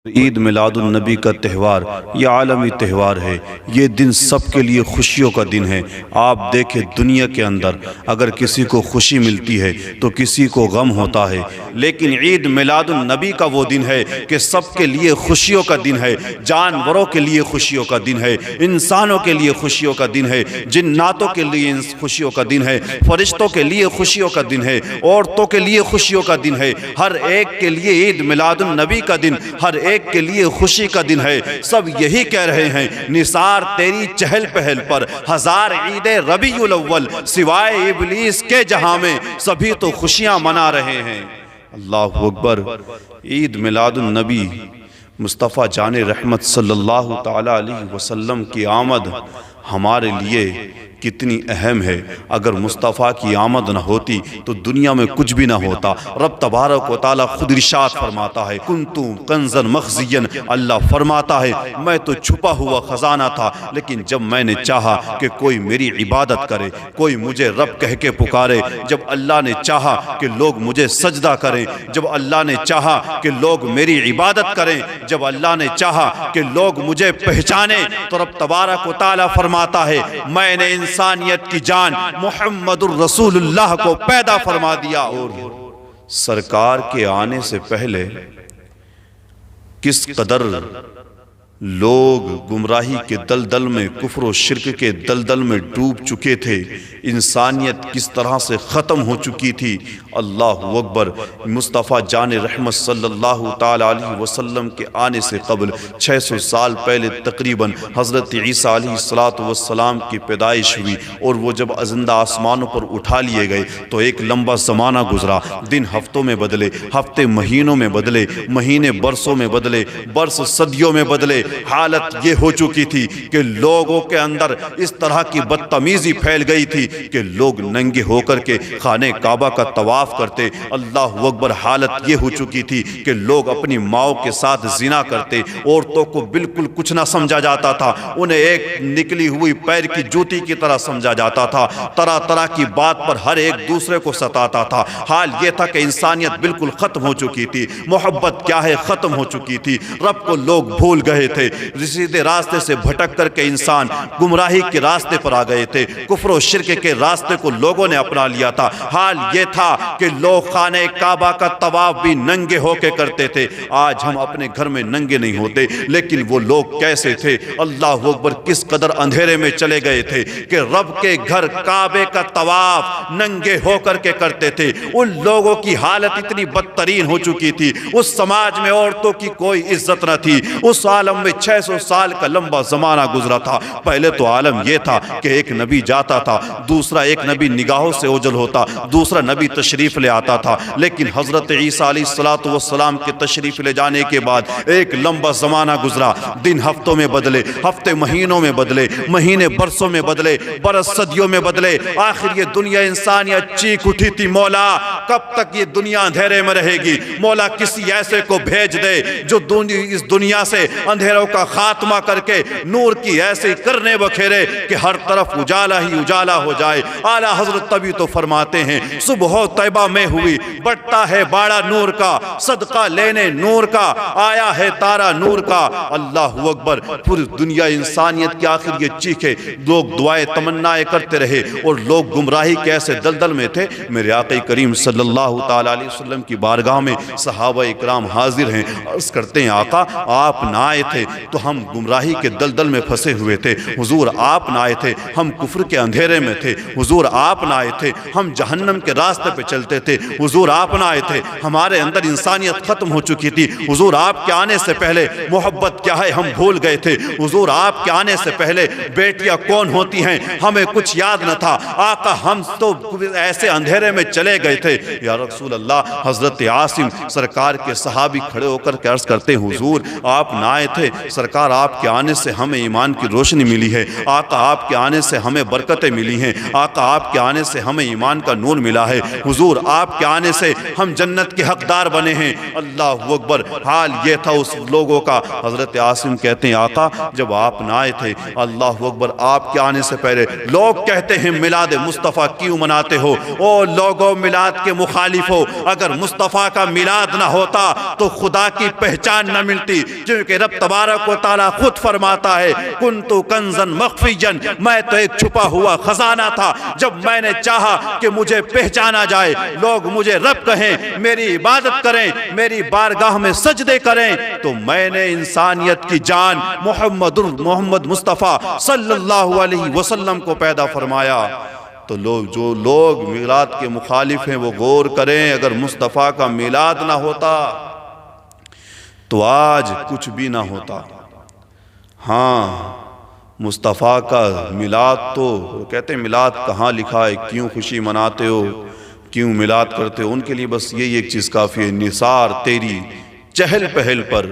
عید میلاد النبی کا تہوار یہ عالمی تہوار ہے۔ یہ دن سب کے لیے خوشیوں کا دن ہے۔ آپ دیکھیں دنیا کے اندر اگر کسی کو خوشی ملتی ہے تو کسی کو غم ہوتا ہے، لیکن عید میلاد النبی کا وہ دن ہے کہ سب کے لیے خوشیوں کا دن ہے۔ جانوروں کے لیے خوشیوں کا دن ہے، انسانوں کے لیے خوشیوں کا دن ہے، جناتوں کے لیے خوشیوں کا دن ہے، فرشتوں کے لیے خوشیوں کا دن ہے، عورتوں کے لیے خوشیوں کا دن ہے۔ ہر ایک کے لیے عید میلاد النبی کا دن ہر ایک کے لیے خوشی کا دن ہے۔ سب یہی کہہ رہے ہیں نثار تیری چہل پہل پر ہزار عید ربیع الاول، سوائے ابلیس کے جہاں میں سبھی تو خوشیاں منا رہے ہیں۔ اللہ اکبر۔ عید میلاد النبی مصطفیٰ جان رحمت صلی اللہ تعالی علیہ وسلم کی آمد ہمارے لیے کتنی اہم ہے۔ اگر مصطفیٰ کی آمد نہ ہوتی تو دنیا میں کچھ بھی نہ ہوتا۔ رب تبارک و تعالیٰ خود ارشاد فرماتا ہے کنتم کنزا مخزیا، اللہ فرماتا ہے میں تو چھپا ہوا خزانہ تھا، لیکن جب میں نے چاہا کہ کوئی میری عبادت کرے، کوئی مجھے رب کہہ کے پکارے، جب اللہ نے چاہا کہ لوگ مجھے سجدہ کریں، جب اللہ نے چاہا کہ لوگ میری عبادت کریں، جب اللہ نے چاہا کہ لوگ مجھے پہچانیں، تو رب تبارک و تعالیٰ فرماتا ہے میں نے انسانیت کی جان محمد الرسول اللہ کو پیدا فرما دیا۔ اور سرکار کے آنے سے پہلے کس قدر لوگ گمراہی کے دلدل میں، کفر و شرک کے دلدل میں ڈوب چکے تھے، انسانیت کس طرح سے ختم ہو چکی تھی۔ اللہ اکبر۔ مصطفیٰ جان رحمت صلی اللہ تعالی علیہ وسلم کے آنے سے قبل 600 سال پہلے تقریباً حضرت عیسیٰ علیہ السلام کی پیدائش ہوئی، اور وہ جب زندہ آسمانوں پر اٹھا لیے گئے تو ایک لمبا زمانہ گزرا۔ دن ہفتوں میں بدلے، ہفتے مہینوں میں بدلے، مہینے برسوں میں بدلے، برس صدیوں میں بدلے۔ حالت یہ ہو چکی تھی کہ لوگوں کے اندر اس طرح کی بدتمیزی پھیل گئی تھی کہ لوگ ننگے ہو کر کے خانہ کعبہ کا طواف کرتے۔ اللہ اکبر۔ حالت یہ ہو چکی تھی کہ لوگ اپنی ماؤں کے ساتھ زنا کرتے، عورتوں کو بالکل کچھ نہ سمجھا جاتا تھا، انہیں ایک نکلی ہوئی پیر کی جوتی کی طرح سمجھا جاتا تھا، طرح طرح کی بات پر ہر ایک دوسرے کو ستاتا تھا۔ حال یہ تھا کہ انسانیت بالکل ختم ہو چکی تھی، محبت کیا ہے ختم ہو چکی تھی، رب کو لوگ بھول گئے تھے، سیدھے راستے سے بھٹک کر کے انسان گمراہی کے راستے پر آ گئے تھے، کفر و شرک کے راستے کو لوگوں نے اپنا لیا تھا۔ حال یہ تھا کہ لوگ خانہ کعبہ کا طواف بھی ننگے ہو کے کرتے تھے۔ آج ہم اپنے گھر میں ننگے نہیں ہوتے، لیکن وہ لوگ کیسے تھے، اللہ اکبر، کس قدر اندھیرے میں چلے گئے تھے کہ رب کے گھر کعبے کا طواف ننگے ہو کر کے کرتے تھے۔ ان لوگوں کی حالت اتنی بدترین ہو چکی تھی، اس سماج میں عورتوں کی کوئی عزت نہ تھی۔ اس عالم میں 600 سال کا لمبا زمانہ گزرا تھا۔ پہلے تو عالم یہ تھا کہ ایک نبی جاتا تھا، دوسرا ایک نبی نگاہوں سے اوجھل ہوتا، دوسرا نبی تشریف لے آتا تھا، لیکن حضرت عیسیٰ علیہ السلام کے تشریف لے جانے کے بعد ایک لمبا زمانہ گزرا۔ دن ہفتوں میں بدلے، ہفتے مہینوں میں بدلے، مہینے برسوں میں بدلے، برس صدیوں میں بدلے۔ آخر یہ دنیا انسانیت چیخ اٹھی تھی مولا کب تک یہ دنیا اندھیرے میں رہے گی، مولا کسی ایسے کو بھیج دے جو اس دنیا سے اندھیروں کا خاتمہ کر کے نور کی ایسے کرنے بکھیرے کہ ہر طرف اجالا ہی اجالا ہو جائے۔ اعلیٰ حضرت تبھی تو فرماتے ہیں صبح طیبہ میں ہوئی، بڑھتا ہے باڑا نور کا، صدقہ لینے نور کا، آیا ہے تارا نور کا۔ اللہ اکبر۔ پوری دنیا انسانیت کی آخر یہ چیخے، لوگ دعائیں تمنائیں کرتے رہے، اور لوگ گمراہی کے ایسے دلدل میں تھے۔ میرے آقا کریم صلی اللہ تعالی علیہ وسلم کی بارگاہ میں صحابہ اکرام حاضر ہیں، عرض کرتے ہیں آقا آپ نہ آئے تھے تو ہم گمراہی کے دلدل میں پھنسے ہوئے تھے، حضور آپ نہ آئے تھے ہم کفر کے اندھیرے میں تھے، حضور آپ نہ آئے تھے ہم جہنم کے راستے پہ چلتے تھے، حضور آپ نہ آئے تھے ہمارے اندر انسانیت ختم ہو چکی تھی، حضور آپ کے آنے سے پہلے محبت کیا ہے ہم بھول گئے تھے، حضور آپ کے آنے سے پہلے بیٹیاں کون ہوتی ہیں ہمیں کچھ یاد نہ تھا، آقا ہم تو ایسے اندھیرے میں چلے گئے تھے۔ یا رسول اللہ، حضرت عاصم سرکار کے صحابی کھڑے ہو کر کے عرض کرتے ہیں حضور آپ نہ آئے تھے تھے سرکار آپ کے آنے سے ہمیں ایمان کی روشنی ملی ہے، آقا آپ کے آنے سے ہمیں برکتیں ملی ہیں، آقا آپ کے آنے سے ہمیں ایمان کا نور ملا ہے، حضور آپ کے آنے سے ہم جنت کے حقدار بنے ہیں۔ اللہ اکبر، حال یہ تھا اس لوگوں کا۔ حضرت عاصم کہتے ہیں آقا جب آپ نہ آئے تھے، اللہ اکبر، آپ کے آنے سے پہلے لوگ کہتے ہیں میلاد مصطفیٰ کیوں مناتے ہو؟ او لوگوں میلاد کے مخالف ہو، اگر مصطفیٰ کا میلاد نہ ہوتا تو خدا کی پہچان نہ ملتی، کیونکہ رب تبارک و تعالیٰ خود فرماتا ہے کنتو کنزن مخفیجن، میں تو ایک چھپا ہوا خزانہ تھا، جب میں نے چاہا کہ مجھے پہچانا جائے، لوگ مجھے رب کہیں، میری عبادت کریں، میری بارگاہ میں سجدے کریں، تو میں نے انسانیت کی جان محمد مصطفیٰ صلی اللہ علیہ وسلم کو پیدا فرمایا۔ تو جو لوگ میلاد کے مخالف ہیں وہ غور کریں، اگر مصطفیٰ کا میلاد نہ ہوتا تو آج کچھ بھی نہ ہوتا۔ ہاں مصطفیٰ کا میلاد تو کہتے ہیں میلاد کہاں لکھا ہے، کیوں خوشی مناتے ہو، کیوں میلاد کرتے ہو؟ ان کے لیے بس یہی ایک چیز کافی ہے، نثار تیری چہل پہل پر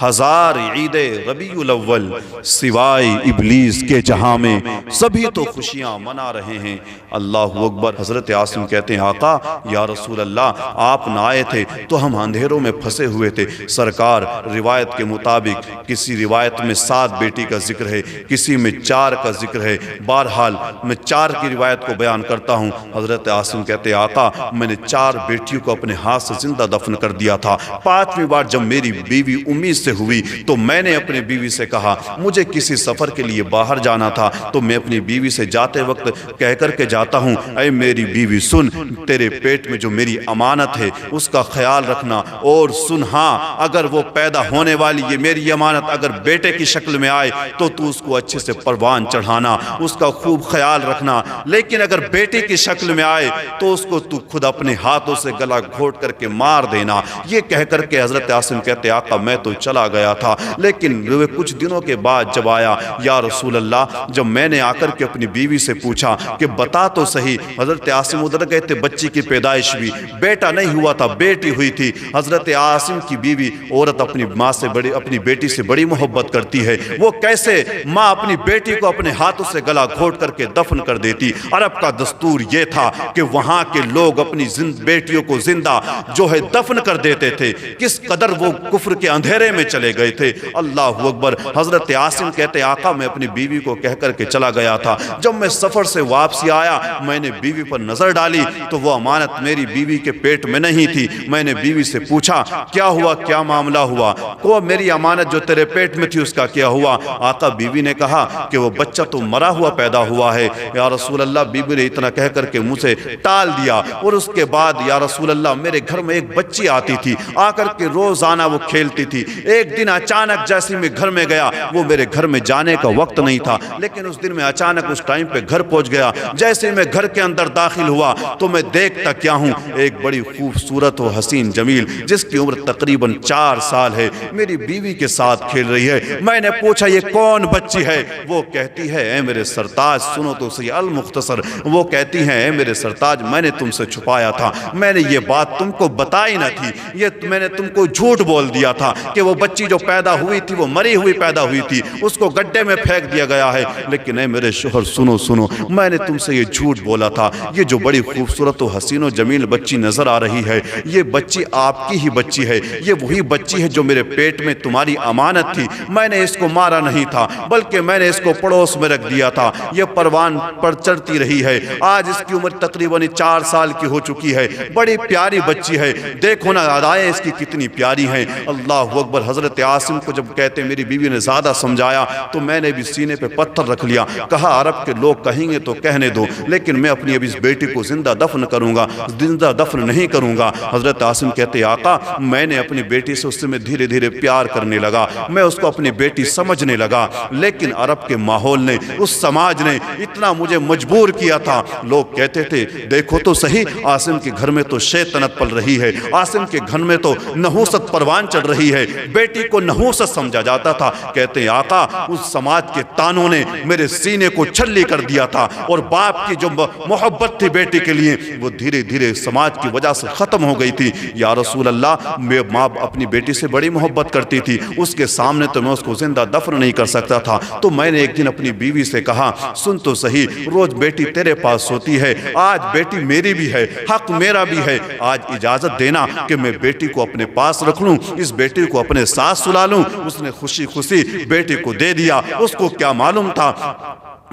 ہزار عید ربیع الاول، سوائے ابلیس کے جہاں میں سبھی تو خوشیاں منا رہے ہیں۔ اللہ اکبر۔ حضرت عاصم کہتے ہیں آقا یا رسول اللہ آپ نہ آئے تھے تو ہم اندھیروں میں پھنسے ہوئے تھے۔ سرکار روایت کے مطابق کسی روایت میں 7 بیٹی کا ذکر ہے، کسی میں 4 کا ذکر ہے، بہرحال میں 4 کی روایت کو بیان کرتا ہوں۔ حضرت عاصم کہتے ہیں آقا میں نے 4 بیٹیوں کو اپنے ہاتھ سے زندہ دفن کر دیا تھا۔ 5ویں بار جب میری بیوی امید سے ہوئی تو میں نے اپنی بیوی سے کہا مجھے کسی سفر کے لیے باہر جانا تھا، تو میں اپنی بیوی سے جاتے وقت کہہ کر کے جاتا ہوں اے میری بیوی سن، تیرے پیٹ میں جو میری امانت ہے اس کا خیال رکھنا، اور سن ہاں اگر وہ پیدا ہونے والی یہ میری امانت اگر بیٹے کی شکل میں آئے تو تو اس کو اچھے سے پروان چڑھانا، اس کا خوب خیال رکھنا، لیکن اگر بیٹی کی شکل میں آئے تو اس کو تو خود اپنے ہاتھوں سے گلا گھونٹ کر کے مار دینا۔ یہ کہہ کر کے حضرت عاصم کہتے آقا میں تو چلا گیا تھا، لیکن کچھ دنوں کے بعد جب آیا یا رسول اللہ، جب میں نے آ کر کے اپنی بیوی سے پوچھا کہ بتا تو صحیح، حضرت عاصم ادھر گئے تھے، بچی کی پیدائش بھی، بیٹا نہیں ہوا تھا بیٹی ہوئی تھی۔ حضرت عاصم کی بیوی عورت اپنی ماں سے بڑی اپنی بیٹی سے بڑی محبت کرتی ہے، وہ کیسے ماں اپنی بیٹی کو اپنے ہاتھوں سے گلا گھونٹ کر کے دفن کر دیتی؟ عرب کا دستور یہ تھا کہ وہاں کے لوگ اپنی بیٹیوں کو زندہ جو ہے دفن کر دیتے تھے، کس قدر وہ کفر کے اندھیرے میں چلے گئے تھے۔ اللہ اکبر۔ حضرت عاصم کہتے آقا میں اپنی بیوی کو کہہ کر کے چلا گیا تھا، جب میں سفر سے واپسی آیا میں نے بیوی پر نظر ڈالی تو وہ امانت میری بیوی کے پیٹ میں نہیں تھی۔ میں نے بیوی سے پوچھا کیا ہوا، کیا معاملہ ہوا؟ کو میری امانت جو تیرے پیٹ میں تھی اس کا کیا ہوا؟ آقا بیوی نے کہا کہ وہ بچہ تو مرا ہوا پیدا ہوا ہے۔ یا رسول اللہ بیوی نے اتنا کہہ کر کے مجھے ٹال دیا، اور اس کے بعد یا رسول اللہ میرے گھر میں ایک بچی آتی تھی، آ کر کے روزانہ وہ کھیلتی تھی۔ ایک دن اچانک جیسے میں گھر میں گیا، وہ میرے گھر میں جانے کا وقت نہیں تھا، لیکن اس دن میں اچانک اس ٹائم پہ گھر پہنچ گیا۔ جیسے میں گھر کے اندر داخل ہوا تو میں دیکھتا کیا ہوں، ایک بڑی خوبصورت و حسین جمیل جس کی عمر تقریباً 4 سال ہے میری بیوی کے ساتھ کھیل رہی ہے۔ میں نے پوچھا یہ کون بچی ہے؟ وہ کہتی ہے اے میرے سرتاج، سنو تو صحیح المختصر، وہ کہتی ہیں اے میرے سرتاج میں نے تم سے چھپایا تھا، میں نے یہ بات تم کو بتائی نہ تھی، یہ میں نے تم کو جھوٹ بول دیا تھا کہ وہ بچی جو پیدا ہوئی تھی وہ مری ہوئی پیدا ہوئی تھی، اس کو گڈھے میں پھینک دیا گیا ہے۔ لیکن اے میرے شوہر سنو سنو، میں نے تم سے یہ جھوٹ بولا تھا، یہ جو بڑی خوبصورت و حسین و جمیل بچی نظر آ رہی ہے یہ بچی آپ کی ہی بچی ہے، یہ وہی بچی ہے جو میرے پیٹ میں تمہاری امانت تھی۔ میں نے اس کو مارا نہیں تھا بلکہ میں نے اس کو پڑوس میں رکھ دیا تھا، یہ پروان پر چڑھتی رہی ہے، آج اس کی عمر تقریباً 4 سال کی ہو چکی ہے، بڑی پیاری بچی ہے، دیکھو نا ادائیں اس کی کتنی پیاری ہیں۔ اللہ اکبر۔ حضرت عاصم کو جب کہتے میری بیوی نے زیادہ سمجھایا تو میں نے بھی سینے پہ پتھر رکھ لیا، کہا عرب کے لوگ کہیں گے تو کہنے دو، لیکن میں اپنی ابھی اس بیٹی کو زندہ دفن کروں گا، زندہ دفن نہیں کروں گا۔ حضرت عاصم کہتے آقا میں نے اپنی بیٹی سے اس سے میں دھیرے دھیرے پیار کرنے لگا، میں اس کو اپنی بیٹی سمجھنے لگا، لیکن عرب کے ماحول نے، اس سماج نے اتنا مجھے مجبور کیا تھا۔ لوگ کہتے تھے دیکھو تو صحیح عاصم کے گھر میں تو شیطنت پل رہی ہے، عاصم کے گھر میں تو نحوست پروان چڑھ رہی ہے، بیٹی کو نحوست سمجھا جاتا تھا۔ کہتے ہیں آقا اس سماج کے تانوں نے میرے سینے کو چھلی کر دیا تھا، اور باپ کی جو محبت تھی بیٹی کے لیے وہ دھیرے دھیرے سماج کی وجہ سے ختم ہو گئی تھی۔ یا رسول اللہ، میں ماں اپنی بیٹی سے بڑی محبت کرتی تھی، اس کے سامنے تو میں اس کو زندہ دفن نہیں کر سکتا تھا۔ تو میں نے ایک دن اپنی بیوی سے کہا، سن تو صحیح، روز بیٹی تیرے پاس سوتی ہے، آج بیٹی میری بھی ہے، حق میرا بھی ہے، آج اجازت دینا کہ میں بیٹی کو اپنے پاس رکھ لوں، اس بیٹی کو اپنے ساتھ سلا لوں۔ اس نے خوشی خوشی بیٹی کو دے دیا۔ اس کو کیا معلوم تھا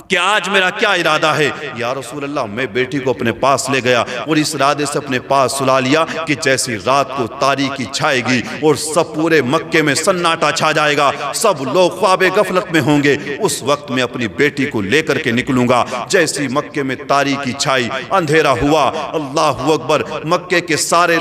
کہ آج میرا کیا ارادہ ہے؟ یا رسول اللہ، میں بیٹی کو اپنے پاس لے گیا اور اس ارادے سے اپنے پاس سلا لیا کہ جیسی رات کو تاریکی چھائے گی اور سب پورے مکے میں سناٹا چھا جائے گا، سب لوگ خواب غفلت میں ہوں گے، اس وقت میں اپنی بیٹی کو لے کر کے نکلوں گا۔ جیسی مکے میں تاریکی چھائی، اندھیرا ہوا، اللہ اکبر، مکے کے سارے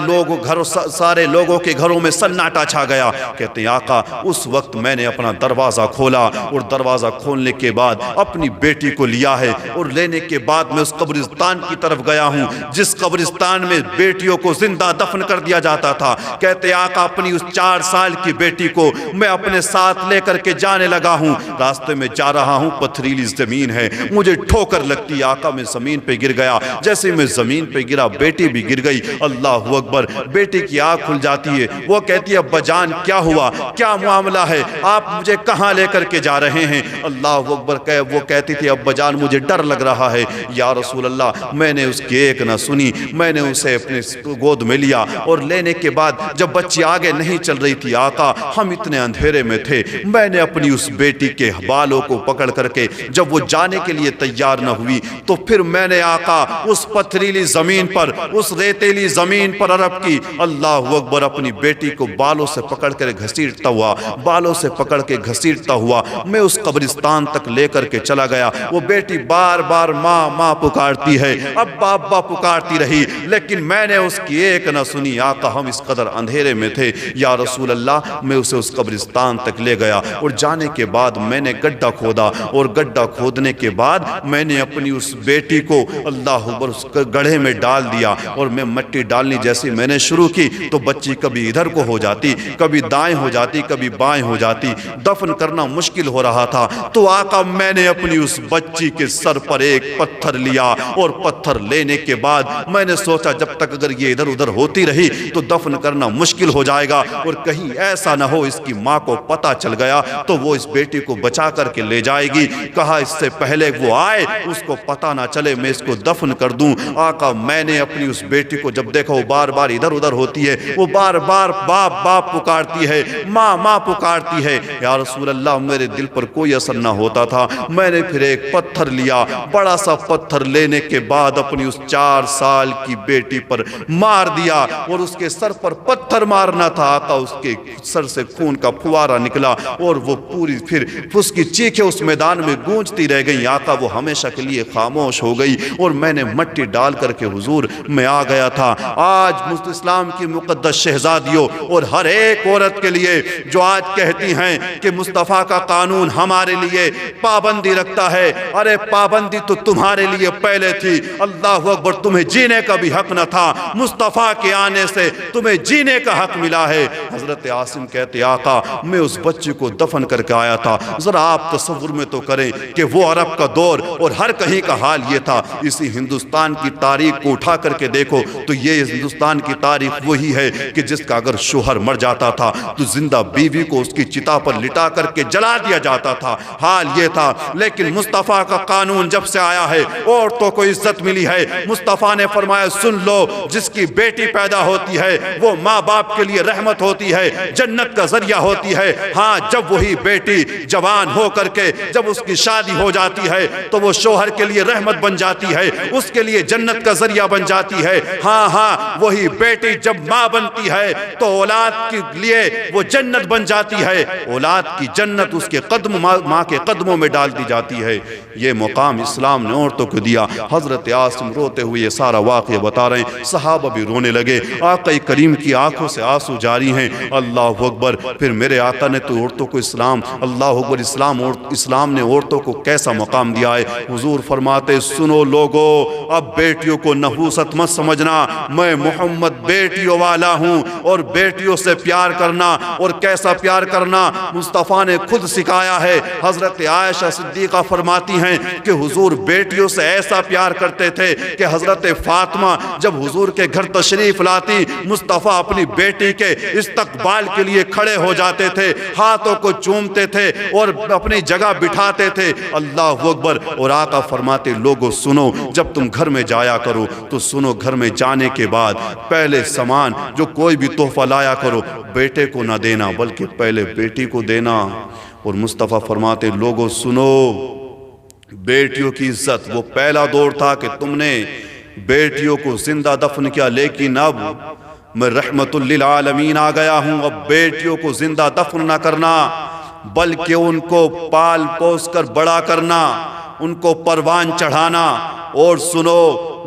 لوگوں کے گھروں میں سناٹا چھا گیا۔ کہتے ہیں آقا اس وقت میں نے اپنا دروازہ کھولا، اور دروازہ کھولنے کے بعد اپنی بیٹی کو لیا ہے، اور لینے کے بعد میں اس قبرستان کی طرف گیا ہوں جس قبرستان میں بیٹیوں کو زندہ دفن کر دیا جاتا تھا۔ کہتے آقا اپنی اس 4 سال کی بیٹی کو میں اپنے ساتھ لے کر کے جانے لگا ہوں۔ راستے میں جا رہا ہوں، پتھریلی زمین ہے، مجھے ٹھوکر لگتی، آقا میں زمین پہ گر گیا۔ جیسے میں زمین پہ گرا بیٹی بھی گر گئی۔ اللہ اکبر، بیٹی کی آنکھ کھل جاتی ہے، وہ کہتی ہے ابا جان کیا ہوا، کیا معاملہ ہے، آپ مجھے کہاں لے کر کے جا رہے ہیں؟ اللہ اکبر، وہ کہتی تھی ابا جان مجھے ڈر لگ رہا ہے۔ یا رسول اللہ، میں نے اس کی ایک نہ سنی، میں نے اسے اپنے گود میں لیا، اور لینے کے بعد جب بچی آگے نہیں چل رہی تھی آقا، ہم اتنے اندھیرے میں تھے، میں نے اپنی اس بیٹی کے بالوں کو پکڑ کر کے جب وہ جانے کے لیے تیار نہ ہوئی تو پھر میں نے آقا اس پتھریلی زمین پر، اس ریتیلی زمین پر عرب کی، اللہ اکبر، اپنی بیٹی کو بالوں سے پکڑ کر گھسیٹتا ہوا، بالوں سے پکڑ کے گھسیٹتا ہوا میں اس قبرستان تک لے کر کے چلا گیا۔ وہ بیٹی بار بار ماں ماں پکارتی ہے، ابا ابا پکارتی رہی، لیکن میں نے اس کی ایک نہ سنی۔ آقا ہم اس قدر اندھیرے میں تھے، یا رسول اللہ، میں اسے اس قبرستان تک لے گیا، اور جانے کے بعد میں نے گڈھا کھودا، اور گڈھا کھودنے کے بعد میں نے اپنی اس بیٹی کو اللہ اکبر اس گڑھے میں ڈال دیا، اور میں مٹی ڈالنی جیسی میں نے شروع کی تو بچی کبھی ادھر کو ہو جاتی، کبھی دائیں ہو جاتی، کبھی بائیں ہو جاتی، دفن کرنا مشکل ہو رہا تھا۔ تو آقا میں نے اپنی اس بچی کے سر پر ایک پتھر لیا، اور پتھر لینے کے بعد میں نے سوچا جب تک اگر یہ ادھر ادھر ہوتی رہی تو دفن کرنا مشکل ہو جائے گا، اور کہیں ایسا نہ ہو اس کی ماں کو پتہ چل گیا تو وہ اس بیٹی کو بچا کر کے لے جائے گی۔ کہا اس سے پہلے وہ آئے اس کو پتہ نہ چلے میں اس کو دفن کر دوں۔ آقا میں نے اپنی اس بیٹی کو جب دیکھا وہ بار بار ادھر ادھر ہوتی ہے، وہ بار بار باپ باپ پکارتی ہے، ماں ماں پکارتی ہے، یا رسول اللہ میرے دل پر کوئی اثر نہ ہوتا تھا۔ میں نے پھر ایک پتھر لیا، بڑا سا پتھر لینے کے بعد اپنی اس 4 سال کی بیٹی پر مار دیا، اور اس کے سر پر پتھر مارنا تھا آقا اس کے سر سے خون کا پھوارا نکلا، اور وہ پوری پھر اس کی چیخیں اس میدان میں گونجتی رہ گئی۔ آقا وہ ہمیشہ کے لیے خاموش ہو گئی، اور میں نے مٹی ڈال کر کے حضور میں آ گیا تھا۔ آج اسلام کی مقدس شہزادیوں اور ہر ایک عورت کے لیے جو آج کہتی ہیں کہ مصطفیٰ کا قانون ہمارے لیے پابندی رکھتا ہے، ارے پابندی تو تمہارے لیے پہلے تھی، اللہ اکبر، تمہیں جینے کا بھی حق نہ تھا، مصطفیٰ کے آنے سے تمہیں جینے کا حق ملا ہے۔ حضرت عاصم کہتے آقا میں اس بچی کو دفن کر کے آیا تھا، ذرا آپ تصور میں تو کریں کہ وہ عرب کا دور اور ہر کہیں کا حال یہ تھا۔ اسی ہندوستان کی تاریخ کو اٹھا کر کے دیکھو تو یہ ہندوستان کی تاریخ وہی ہے کہ جس کا اگر شوہر مر جاتا تھا تو زندہ بیوی کو اس کی چتا پر لٹا کر کے جلا دیا جاتا تھا، حال یہ تھا۔ لیکن مصطفیٰ کا قانون جب سے آیا ہے عورتوں کو عزت ملی ہے۔ مصطفیٰ نے فرمایا سن لو، جس کی بیٹی پیدا ہوتی ہے وہ ماں باپ کے لیے رحمت ہوتی ہے، جنت کا ذریعہ ہوتی ہے۔ ہاں جب وہی بیٹی جوان ہو کر کے جب اس کی شادی ہو جاتی ہے تو وہ شوہر کے لیے رحمت بن جاتی ہے، اس کے لیے جنت کا ذریعہ بن جاتی ہے۔ ہاں وہی بیٹی جب ماں بنتی ہے تو اولاد کے لیے وہ جنت بن جاتی ہے، اولاد کی جنت اس کے قدم ماں کے قدموں میں ڈال دی جاتی ہے۔ ہے۔ یہ مقام اسلام نے عورتوں کو دیا۔ حضرت عاصم روتے ہوئے یہ سارا واقعہ بتا رہے ہیں، صحابہ بھی رونے لگے، آقا کریم کی آنکھوں سے آنسو جاری ہیں۔ اللہ اکبر۔ پھر میرے آقا نے تو عورتوں کو اسلام، اللہ اکبر، اسلام نے عورتوں کو کیسا مقام دیا ہے۔ حضور فرماتے سنو لوگو، اب بیٹیوں کو نحوست مت سمجھنا، میں محمد بیٹیوں والا ہوں، اور بیٹیوں سے پیار کرنا، اور کیسا پیار کرنا مصطفیٰ نے خود سکھایا ہے۔ حضرت عائشہ صدیقہ فرماتی ہیں کہ حضور بیٹیوں سے ایسا پیار کرتے تھے کہ حضرت فاطمہ جب حضور کے گھر تشریف لاتی، مصطفیٰ اپنی بیٹی کے استقبال کے لیے کھڑے ہو جاتے تھے، ہاتھوں کو چومتے تھے اور اپنی جگہ بٹھاتے تھے۔ اللہ اکبر۔ اور آقا فرماتے لوگوں سنو، جب تم گھر میں جایا کرو تو سنو، گھر میں جانے کے بعد پہلے سامان جو کوئی بھی تحفہ لایا کرو بیٹے کو نہ دینا بلکہ پہلے بیٹی کو دینا۔ اور مصطفیٰ فرماتے لوگوں سنو، بیٹیوں کی عزت وہ پہلا دور تھا کہ تم نے بیٹیوں کو زندہ دفن کیا، لیکن اب میں رحمت للعالمین آ گیا ہوں، اب بیٹیوں کو زندہ دفن نہ کرنا بلکہ ان کو پال پوس کر بڑا کرنا، ان کو پروان چڑھانا۔ اور سنو،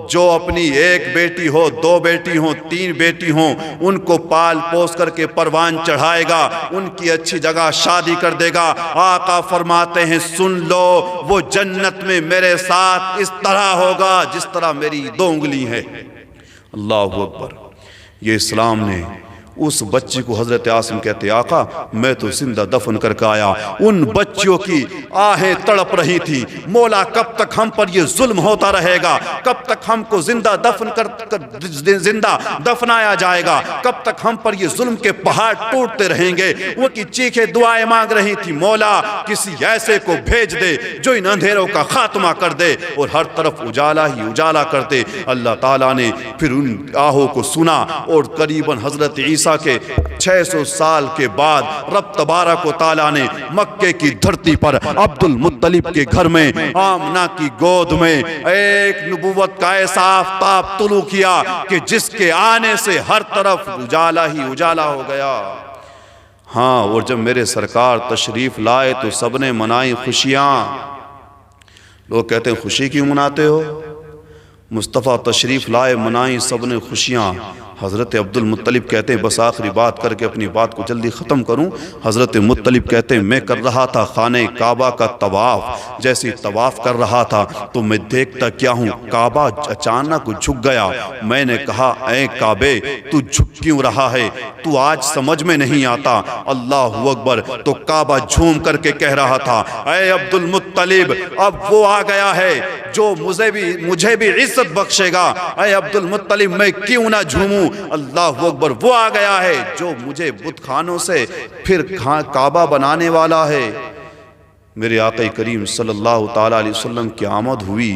جو اپنی ایک بیٹی ہو، دو بیٹی ہوں، تین بیٹی ہوں، ان کو پال پوس کر کے پروان چڑھائے گا، ان کی اچھی جگہ شادی کر دے گا۔ آقا فرماتے ہیں سن لو، وہ جنت میں میرے ساتھ اس طرح ہوگا جس طرح میری دو انگلی ہے۔ اللہ اکبر۔ یہ اسلام نے اس بچی کو، حضرت عاصم کہتے آقا میں تو زندہ دفن کر کے آیا، ان بچیوں کی آہیں تڑپ رہی تھی، مولا کب تک ہم پر یہ ظلم ہوتا رہے گا، کب تک ہم کو زندہ دفنایا جائے گا، کب تک ہم پر یہ ظلم کے پہاڑ ٹوٹتے رہیں گے۔ وہ کی چیخیں دعائیں مانگ رہی تھی، مولا کسی ایسے کو بھیج دے جو ان اندھیروں کا خاتمہ کر دے اور ہر طرف اجالا ہی اجالا کر دے۔ اللہ تعالیٰ نے پھر ان آہوں کو سنا، اور قریباً حضرت عیسیٰ کے 600 سال کے بعد رب تبارک و تعالیٰ نے مکے کی دھرتی پر عبد المطلب کے گھر میں آمنہ کی گود میں ایک نبوت کا ایسا آفتاب طلوع کیا کہ جس کے آنے سے ہر طرف اجالا ہی اجالا ہو گیا۔ ہاں، اور جب میرے سرکار تشریف لائے تو سب نے منائی خوشیاں۔ لوگ کہتے ہیں خوشی کیوں مناتے ہو؟ مصطفیٰ تشریف لائے، منائیں سب نے خوشیاں۔ حضرت عبد المطلب کہتے ہیں بس آخری بات کر کے اپنی بات کو جلدی ختم کروں۔ حضرت مطلب کہتے ہیں میں کر رہا تھا خانہ کعبہ کا طواف، جیسے طواف کر رہا تھا تو میں دیکھتا کیا ہوں، کعبہ اچانک جھک گیا۔ میں نے کہا اے کعبے تو جھک کیوں رہا ہے، تو آج سمجھ میں نہیں آتا۔ اللہ اکبر۔ تو کعبہ جھوم کر کے کہہ رہا تھا اے عبد المطلب اب وہ آ گیا ہے جو مجھے بھی عزت بخشے گا۔ اے عبد المطلب میں کیوں نہ جھوموں، اللہ اکبر، وہ آ گیا ہے جو مجھے بت خانوں سے پھر کعبہ بنانے والا ہے۔ میرے آقا کریم صلی اللہ تعالیٰ علیہ وسلم کی آمد ہوئی،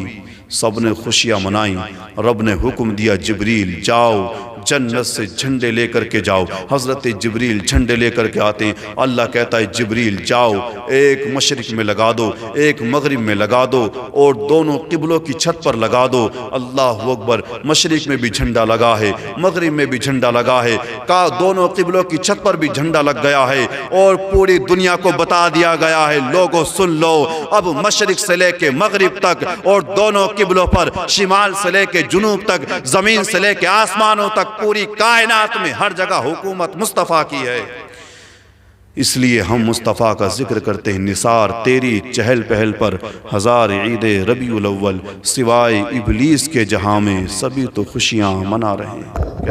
سب نے خوشیاں منائیں۔ رب نے حکم دیا جبریل جاؤ جنت سے جھنڈے لے کر کے جاؤ۔ حضرت جبریل جھنڈے لے کر کے آتے ہیں۔ اللہ کہتا ہے جبریل جاؤ، ایک مشرق میں لگا دو، ایک مغرب میں لگا دو، اور دونوں قبلوں کی چھت پر لگا دو۔ اللہ اکبر۔ مشرق میں بھی جھنڈا لگا ہے، مغرب میں بھی جھنڈا لگا ہے، دونوں قبلوں کی چھت پر بھی جھنڈا لگ گیا ہے، اور پوری دنیا کو بتا دیا گیا ہے لوگوں سن لو، اب مشرق سے لے کے مغرب تک اور دونوں قبلوں پر، شمال سے لے کے جنوب تک، زمین سے لے کے آسمانوں تک، پوری کائنات میں ہر جگہ حکومت مصطفیٰ کی ہے۔ اس لیے ہم مصطفیٰ کا ذکر کرتے ہیں۔ نثار تیری چہل پہل پر ہزار عید ربیع الاول، سوائے ابلیس کے جہاں میں سبھی تو خوشیاں منا رہے ہیں۔